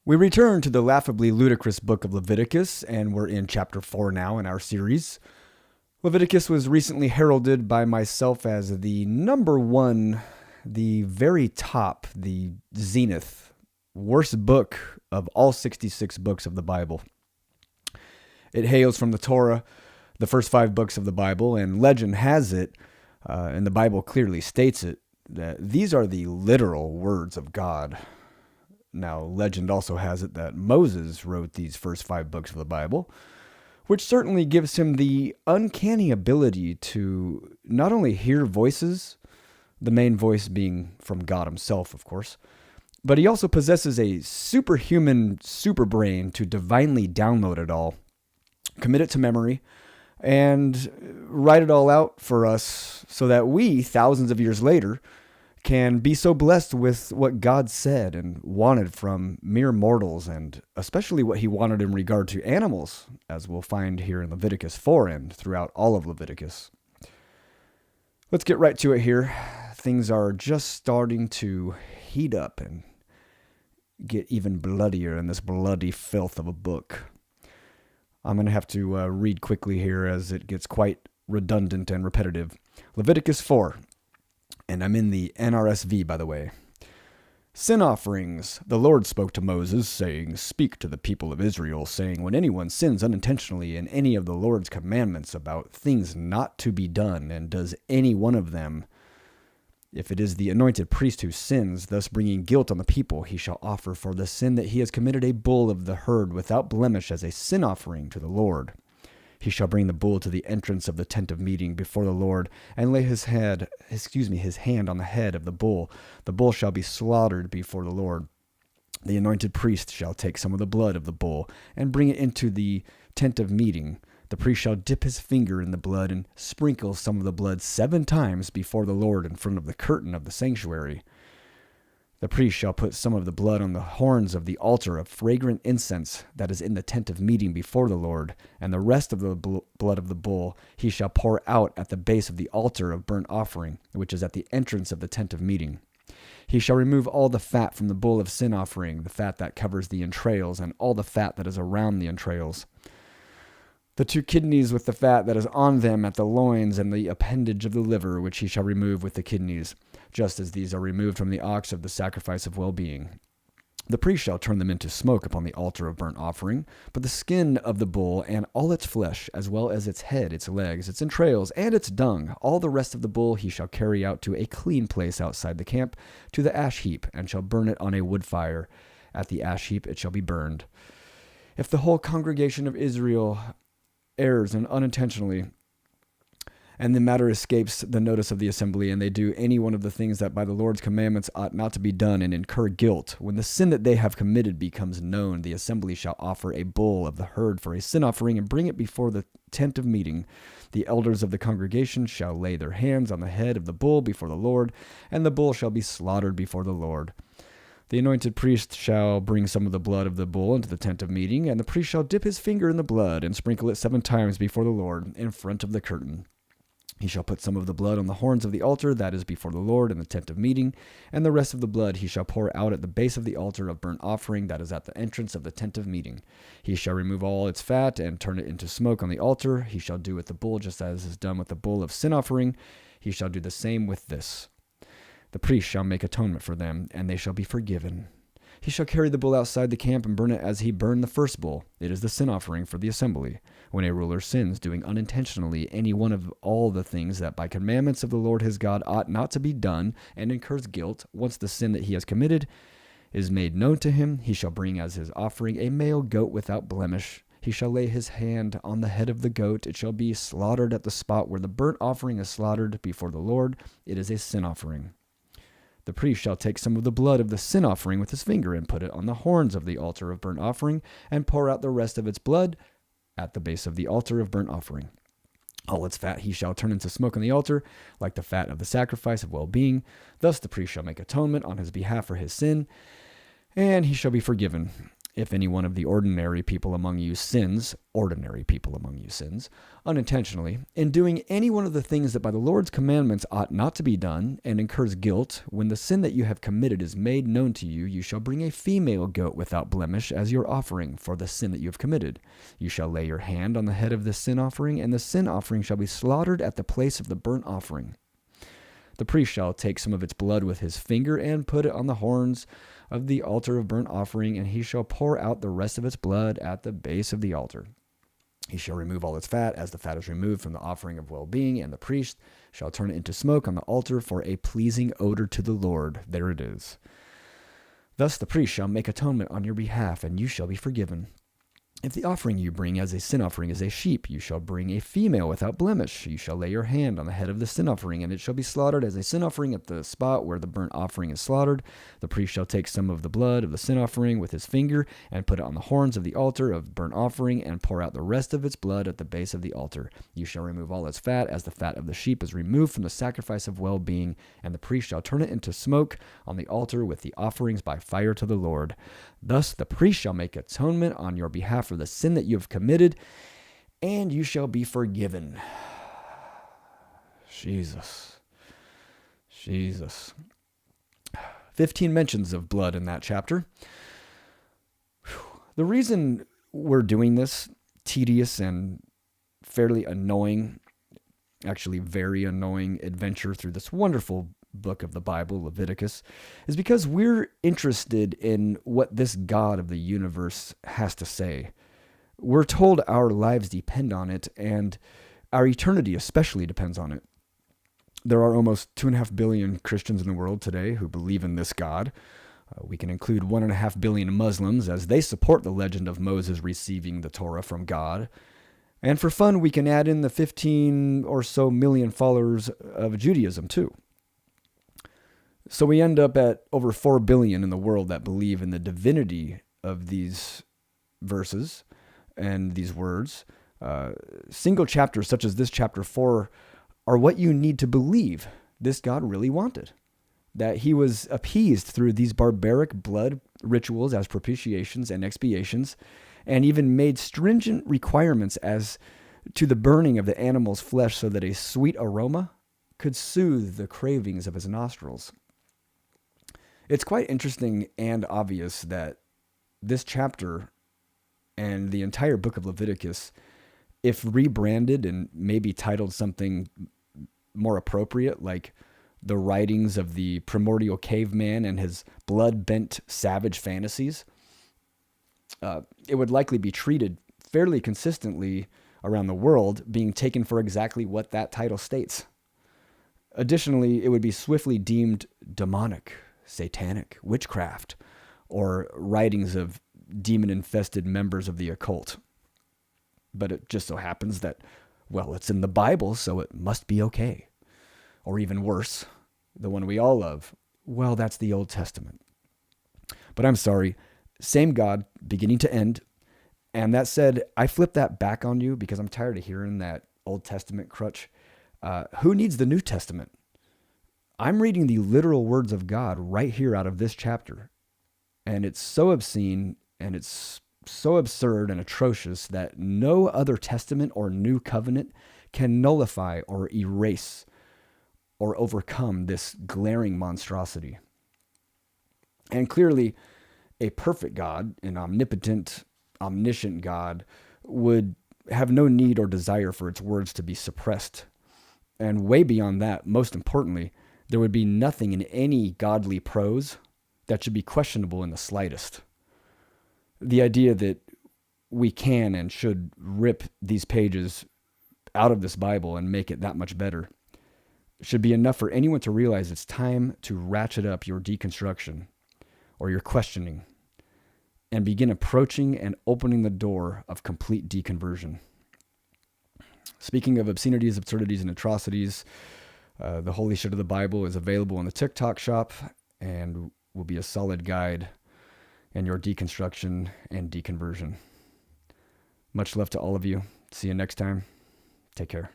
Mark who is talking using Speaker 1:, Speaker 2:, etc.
Speaker 1: We return to the laughably ludicrous book of Leviticus, and we're in chapter 4 now in our series. Leviticus was recently heralded by myself as the number one, the very top, the zenith, worst book of all 66 books of the Bible. It hails from the Torah, the first 5 books of the Bible, and legend has it, and the Bible clearly states it, that these are the literal words of God. Now, legend also has it that Moses wrote these first 5 books of the Bible, which certainly gives him the uncanny ability to not only hear voices, the main voice being from God himself, of course, but he also possesses a superhuman superbrain to divinely download it all, commit it to memory, and write it all out for us so that we, thousands of years later, can be so blessed with what God said and wanted from mere mortals, and especially what he wanted in regard to animals, as we'll find here in Leviticus 4 and throughout all of Leviticus. Let's get right to it here. Things are just starting to heat up and get even bloodier in this bloody filth of a book. I'm going to have to read quickly here as it gets quite redundant and repetitive. Leviticus 4. And I'm in the NRSV, by the way. Sin offerings. The Lord spoke to Moses, saying, "Speak to the people of Israel, saying, when anyone sins unintentionally in any of the Lord's commandments about things not to be done, and does any one of them, if it is the anointed priest who sins, thus bringing guilt on the people, he shall offer for the sin that he has committed a bull of the herd without blemish as a sin offering to the Lord. He shall bring the bull to the entrance of the tent of meeting before the Lord, and lay his hand on the head of the bull. The bull shall be slaughtered before the Lord. The anointed priest shall take some of the blood of the bull, and bring it into the tent of meeting. The priest shall dip his finger in the blood, and sprinkle some of the blood 7 times before the Lord in front of the curtain of the sanctuary. The priest shall put some of the blood on the horns of the altar of fragrant incense that is in the tent of meeting before the Lord, and the rest of the blood of the bull he shall pour out at the base of the altar of burnt offering, which is at the entrance of the tent of meeting. He shall remove all the fat from the bull of sin offering, the fat that covers the entrails, and all the fat that is around the entrails. The 2 kidneys with the fat that is on them at the loins, and the appendage of the liver, which he shall remove with the kidneys, just as these are removed from the ox of the sacrifice of well-being. The priest shall turn them into smoke upon the altar of burnt offering, but the skin of the bull and all its flesh, as well as its head, its legs, its entrails, and its dung, all the rest of the bull he shall carry out to a clean place outside the camp, to the ash heap, and shall burn it on a wood fire. At the ash heap it shall be burned. If the whole congregation of Israel errs and unintentionally, and the matter escapes the notice of the assembly, and they do any one of the things that by the Lord's commandments ought not to be done, and incur guilt, when the sin that they have committed becomes known, the assembly shall offer a bull of the herd for a sin offering, and bring it before the tent of meeting. The elders of the congregation shall lay their hands on the head of the bull before the Lord, and the bull shall be slaughtered before the Lord. The anointed priest shall bring some of the blood of the bull into the tent of meeting, and the priest shall dip his finger in the blood, and sprinkle it 7 times before the Lord, in front of the curtain. He shall put some of the blood on the horns of the altar that is before the Lord in the tent of meeting, and the rest of the blood he shall pour out at the base of the altar of burnt offering that is at the entrance of the tent of meeting. He shall remove all its fat and turn it into smoke on the altar. He shall do with the bull just as is done with the bull of sin offering. He shall do the same with this. The priest shall make atonement for them, and they shall be forgiven. He shall carry the bull outside the camp and burn it as he burned the first bull. It is the sin offering for the assembly. When a ruler sins, doing unintentionally any one of all the things that by commandments of the Lord his God ought not to be done, and incurs guilt, once the sin that he has committed is made known to him, he shall bring as his offering a male goat without blemish. He shall lay his hand on the head of the goat. It shall be slaughtered at the spot where the burnt offering is slaughtered before the Lord. It is a sin offering. The priest shall take some of the blood of the sin offering with his finger and put it on the horns of the altar of burnt offering, and pour out the rest of its blood at the base of the altar of burnt offering. All its fat he shall turn into smoke on the altar, like the fat of the sacrifice of well-being. Thus the priest shall make atonement on his behalf for his sin, and he shall be forgiven. If any one of the ordinary people among you sins, unintentionally, in doing any one of the things that by the Lord's commandments ought not to be done, and incurs guilt, when the sin that you have committed is made known to you, you shall bring a female goat without blemish as your offering for the sin that you have committed. You shall lay your hand on the head of the sin offering, and the sin offering shall be slaughtered at the place of the burnt offering. The priest shall take some of its blood with his finger and put it on the horns of the altar of burnt offering, and he shall pour out the rest of its blood at the base of the altar. He shall remove all its fat, as the fat is removed from the offering of well-being, and the priest shall turn it into smoke on the altar for a pleasing odor to the Lord. There it is. Thus the priest shall make atonement on your behalf, and you shall be forgiven. If the offering you bring as a sin offering is a sheep, you shall bring a female without blemish. You shall lay your hand on the head of the sin offering, and it shall be slaughtered as a sin offering at the spot where the burnt offering is slaughtered. The priest shall take some of the blood of the sin offering with his finger, and put it on the horns of the altar of burnt offering, and pour out the rest of its blood at the base of the altar. You shall remove all its fat, as the fat of the sheep is removed from the sacrifice of well-being, and the priest shall turn it into smoke on the altar with the offerings by fire to the Lord. Thus the priest shall make atonement on your behalf for the sin that you have committed, and you shall be forgiven. Jesus. 15 mentions of blood in that chapter. The reason we're doing this tedious and fairly annoying, actually very annoying adventure through this wonderful book of the Bible, Leviticus, is because we're interested in what this God of the universe has to say. We're told our lives depend on it, and our eternity especially depends on it. There are almost 2.5 billion Christians in the world today who believe in this God. We can include 1.5 billion Muslims, as they support the legend of Moses receiving the Torah from God. And for fun, we can add in the 15 or so million followers of Judaism too. So we end up at over 4 billion in the world that believe in the divinity of these verses and these words. Single chapters such as this chapter 4 are what you need to believe this God really wanted. That he was appeased through these barbaric blood rituals as propitiations and expiations, and even made stringent requirements as to the burning of the animal's flesh so that a sweet aroma could soothe the cravings of his nostrils. It's quite interesting and obvious that this chapter and the entire book of Leviticus, if rebranded and maybe titled something more appropriate, like the writings of the primordial caveman and his blood-bent savage fantasies, it would likely be treated fairly consistently around the world, being taken for exactly what that title states. Additionally, it would be swiftly deemed demonic, satanic, witchcraft, or writings of demon-infested members of the occult. But it just so happens that, well, it's in the Bible, so it must be okay. Or even worse, the one we all love, well, that's the Old Testament. But I'm sorry, same God, beginning to end. And that said, I flip that back on you because I'm tired of hearing that Old Testament crutch. Who needs the New Testament? I'm reading the literal words of God right here out of this chapter. And it's so obscene and it's so absurd and atrocious that no other testament or new covenant can nullify or erase or overcome this glaring monstrosity. And clearly, a perfect God, an omnipotent, omniscient God, would have no need or desire for its words to be suppressed. And way beyond that, most importantly, there would be nothing in any godly prose that should be questionable in the slightest. The idea that we can and should rip these pages out of this Bible and make it that much better should be enough for anyone to realize it's time to ratchet up your deconstruction or your questioning and begin approaching and opening the door of complete deconversion. Speaking of obscenities, absurdities, and atrocities, the Holy Shit of the Bible is available in the TikTok shop and will be a solid guide in your deconstruction and deconversion. Much love to all of you. See you next time. Take care.